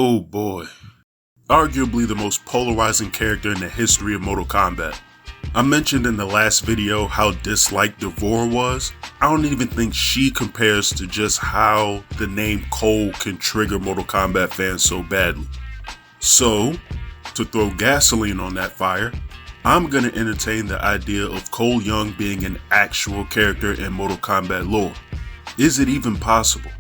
Oh boy. Arguably the most polarizing character in the history of Mortal Kombat. I mentioned in the last video how disliked Devora was. I don't even think she compares to just how the name Cole can trigger Mortal Kombat fans so badly. So, to throw gasoline on that fire, I'm gonna entertain the idea of Cole Young being an actual character in Mortal Kombat lore. Is it even possible?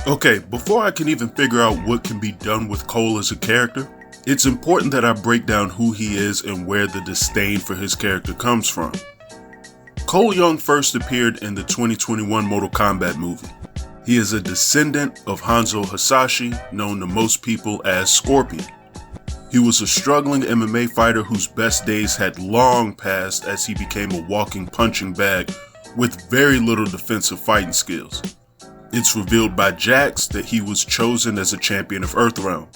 Okay, before I can even figure out what can be done with Cole as a character, it's important that I break down who he is and where the disdain for his character comes from. Cole Young first appeared in the 2021 Mortal Kombat movie. He is a descendant of Hanzo Hasashi, known to most people as Scorpion. He was a struggling MMA fighter whose best days had long passed as he became a walking punching bag with very little defensive fighting skills. It's revealed by Jax that he was chosen as a champion of Earthrealm.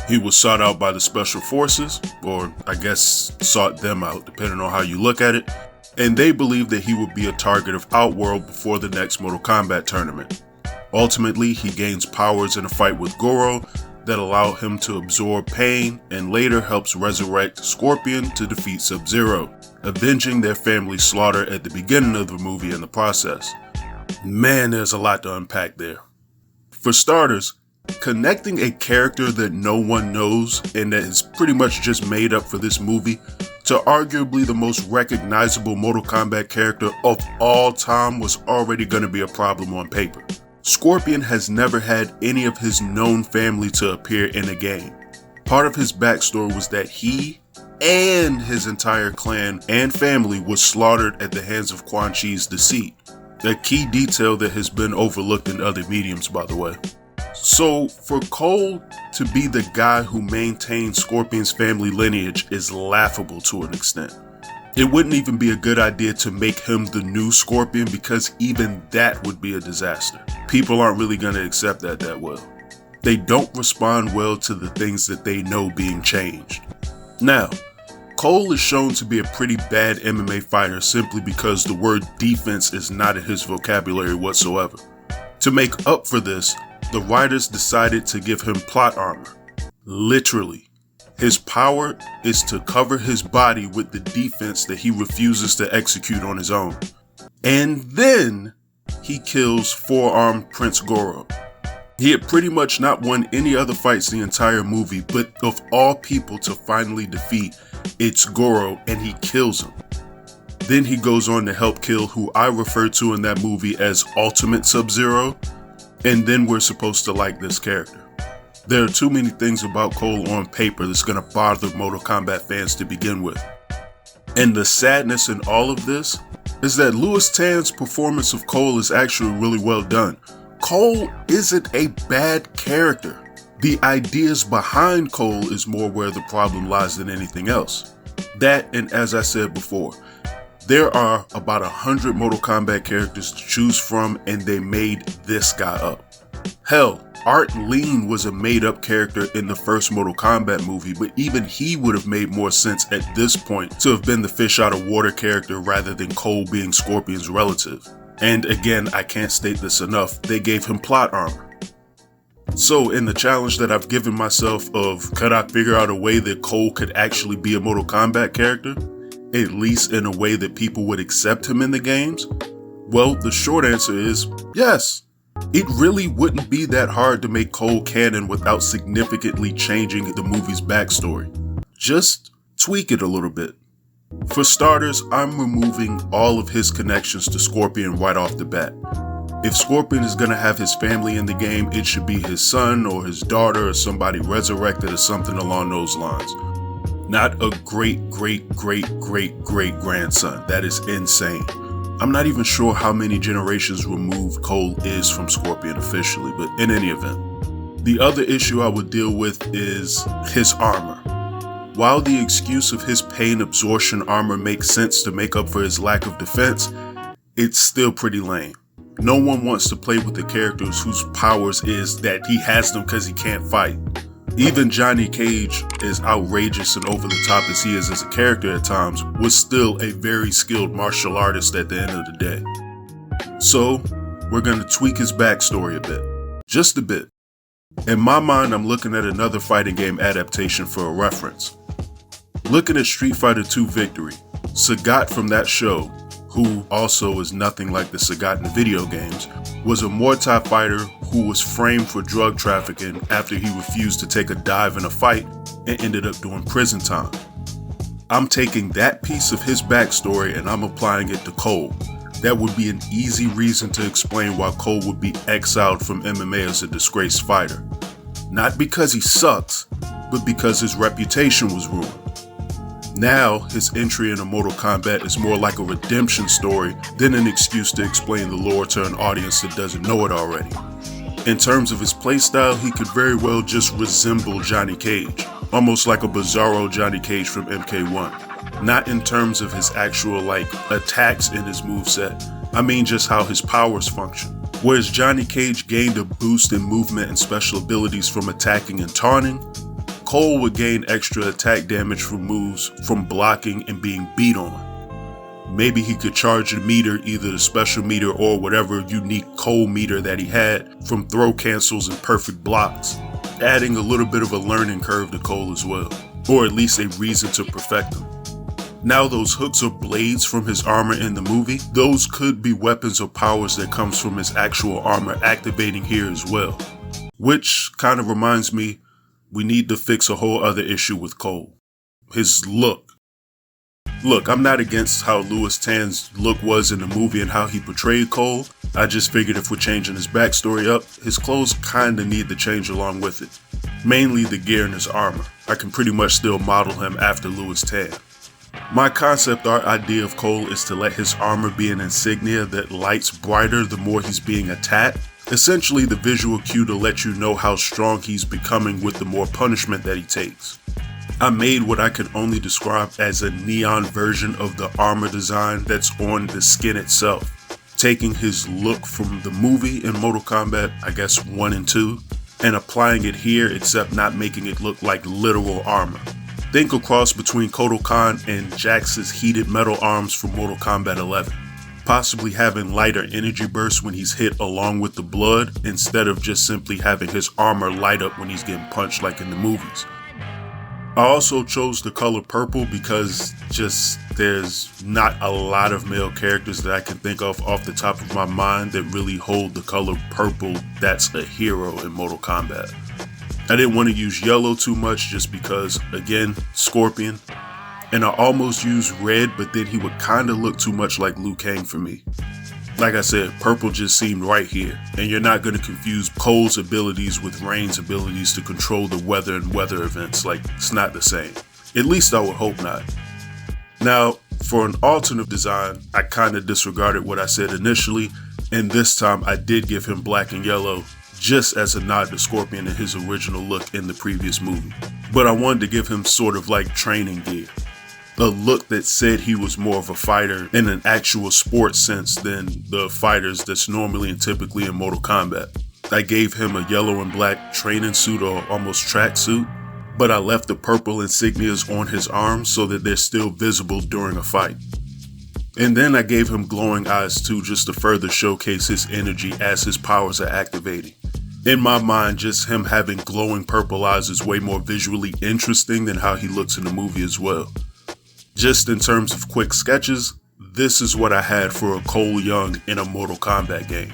He was sought out by the Special Forces, or I guess sought them out, depending on how you look at it, and they believed that he would be a target of Outworld before the next Mortal Kombat tournament. Ultimately, he gains powers in a fight with Goro that allow him to absorb pain and later helps resurrect Scorpion to defeat Sub-Zero, avenging their family's slaughter at the beginning of the movie in the process. Man, there's a lot to unpack there. For starters, connecting a character that no one knows and that is pretty much just made up for this movie to arguably the most recognizable Mortal Kombat character of all time was already going to be a problem on paper. Scorpion has never had any of his known family to appear in a game. Part of his backstory was that he and his entire clan and family was slaughtered at the hands of Quan Chi's deceit. A key detail that has been overlooked in other mediums, by the way. So, for Cole to be the guy who maintains Scorpion's family lineage is laughable to an extent. It wouldn't even be a good idea to make him the new Scorpion because even that would be a disaster. People aren't really going to accept that well. They don't respond well to the things that they know being changed. Now, Cole is shown to be a pretty bad MMA fighter simply because the word defense is not in his vocabulary whatsoever. To make up for this, the writers decided to give him plot armor. Literally. His power is to cover his body with the defense that he refuses to execute on his own. And then he kills four-armed Prince Goro. He had pretty much not won any other fights the entire movie, but of all people to finally defeat, it's Goro, and he kills him. Then he goes on to help kill who I refer to in that movie as Ultimate Sub-Zero, and then we're supposed to like this character. There are too many things about Cole on paper that's going to bother Mortal Kombat fans to begin with. And the sadness in all of this is that Lewis Tan's performance of Cole is actually really well done. Cole isn't a bad character. The ideas behind Cole is more where the problem lies than anything else. That, and as I said before, there are about 100 Mortal Kombat characters to choose from, and they made this guy up. Hell, Art Lean was a made-up character in the first Mortal Kombat movie, but even he would have made more sense at this point to have been the fish out of water character rather than Cole being Scorpion's relative. And again, I can't state this enough, they gave him plot armor. So in the challenge that I've given myself of could I figure out a way that Cole could actually be a Mortal Kombat character, at least in a way that people would accept him in the games? Well, the short answer is yes. It really wouldn't be that hard to make Cole canon without significantly changing the movie's backstory. Just tweak it a little bit. For starters, I'm removing all of his connections to Scorpion right off the bat. If Scorpion is going to have his family in the game, it should be his son or his daughter or somebody resurrected or something along those lines. Not a great-great-great-great-great-grandson. That is insane. I'm not even sure how many generations removed Cole is from Scorpion officially, but in any event. The other issue I would deal with is his armor. While the excuse of his pain absorption armor makes sense to make up for his lack of defense, it's still pretty lame. No one wants to play with the characters whose powers is that he has them because he can't fight. Even Johnny Cage, as outrageous and over the top as he is as a character at times, was still a very skilled martial artist at the end of the day. So, we're going to tweak his backstory a bit. Just a bit. In my mind, I'm looking at another fighting game adaptation for a reference. Looking at Street Fighter II Victory, Sagat from that show, who also is nothing like the Sagat in the video games, was a Muay Thai fighter who was framed for drug trafficking after he refused to take a dive in a fight and ended up doing prison time. I'm taking that piece of his backstory and I'm applying it to Cole. That would be an easy reason to explain why Cole would be exiled from MMA as a disgraced fighter. Not because he sucks, but because his reputation was ruined. Now, his entry into Mortal Kombat is more like a redemption story than an excuse to explain the lore to an audience that doesn't know it already. In terms of his playstyle, he could very well just resemble Johnny Cage, almost like a bizarro Johnny Cage from MK1. Not in terms of his actual attacks in his moveset, I mean just how his powers function. Whereas Johnny Cage gained a boost in movement and special abilities from attacking and taunting, Cole would gain extra attack damage from moves from blocking and being beat on. Maybe he could charge a meter, either the special meter or whatever unique Cole meter that he had, from throw cancels and perfect blocks, adding a little bit of a learning curve to Cole as well, or at least a reason to perfect them. Now those hooks or blades from his armor in the movie, those could be weapons or powers that comes from his actual armor activating here as well. Which kind of reminds me, we need to fix a whole other issue with Cole. His look. Look, I'm not against how Louis Tan's look was in the movie and how he portrayed Cole. I just figured if we're changing his backstory up, his clothes kinda need to change along with it. Mainly the gear and his armor. I can pretty much still model him after Louis Tan. My concept art idea of Cole is to let his armor be an insignia that lights brighter the more he's being attacked. Essentially the visual cue to let you know how strong he's becoming with the more punishment that he takes. I made what I can only describe as a neon version of the armor design that's on the skin itself, taking his look from the movie in Mortal Kombat, I guess 1 and 2, and applying it here except not making it look like literal armor. Think a cross between Kodokan and Jax's heated metal arms from Mortal Kombat 11. Possibly having lighter energy bursts when he's hit along with the blood, instead of just simply having his armor light up when he's getting punched like in the movies. I also chose the color purple because there's not a lot of male characters that I can think of off the top of my mind that really hold the color purple that's a hero in Mortal Kombat. I didn't want to use yellow too much just because, again, Scorpion. And I almost used red, but then he would kinda look too much like Liu Kang for me. Like I said, purple just seemed right here, and you're not gonna confuse Cole's abilities with Rain's abilities to control the weather and weather events, it's not the same. At least I would hope not. Now, for an alternate design, I kinda disregarded what I said initially, and this time I did give him black and yellow, just as a nod to Scorpion in his original look in the previous movie. But I wanted to give him sort of like training gear. A look that said he was more of a fighter in an actual sports sense than the fighters that's normally and typically in Mortal Kombat. I gave him a yellow and black training suit or almost track suit, but I left the purple insignias on his arms so that they're still visible during a fight. And then I gave him glowing eyes too, just to further showcase his energy as his powers are activating. In my mind, just him having glowing purple eyes is way more visually interesting than how he looks in the movie as well. Just in terms of quick sketches, this is what I had for a Cole Young in a Mortal Kombat game.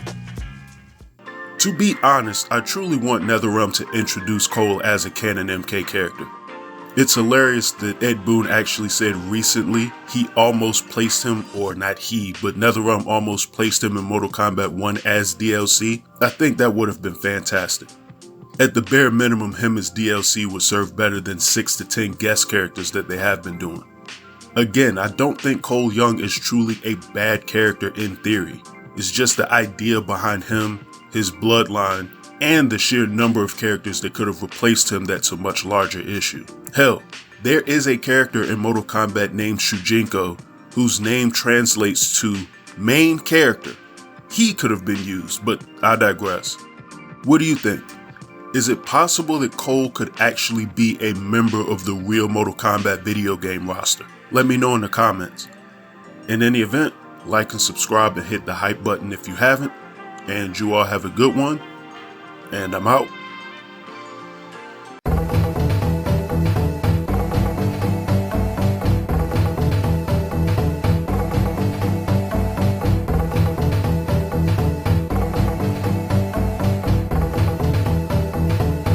To be honest, I truly want NetherRealm to introduce Cole as a canon MK character. It's hilarious that Ed Boon actually said recently he almost placed him, or not he, but NetherRealm almost placed him in Mortal Kombat 1 as DLC. I think that would have been fantastic. At the bare minimum, him as DLC would serve better than 6 to 10 guest characters that they have been doing. Again, I don't think Cole Young is truly a bad character in theory. It's just the idea behind him, his bloodline, and the sheer number of characters that could have replaced him that's a much larger issue. Hell, there is a character in Mortal Kombat named Shujinko whose name translates to main character. He could have been used, but I digress. What do you think? Is it possible that Cole could actually be a member of the real Mortal Kombat video game roster? Let me know in the comments. In any event, Like and subscribe and hit the hype button if you haven't. And you all have a good one. And I'm out.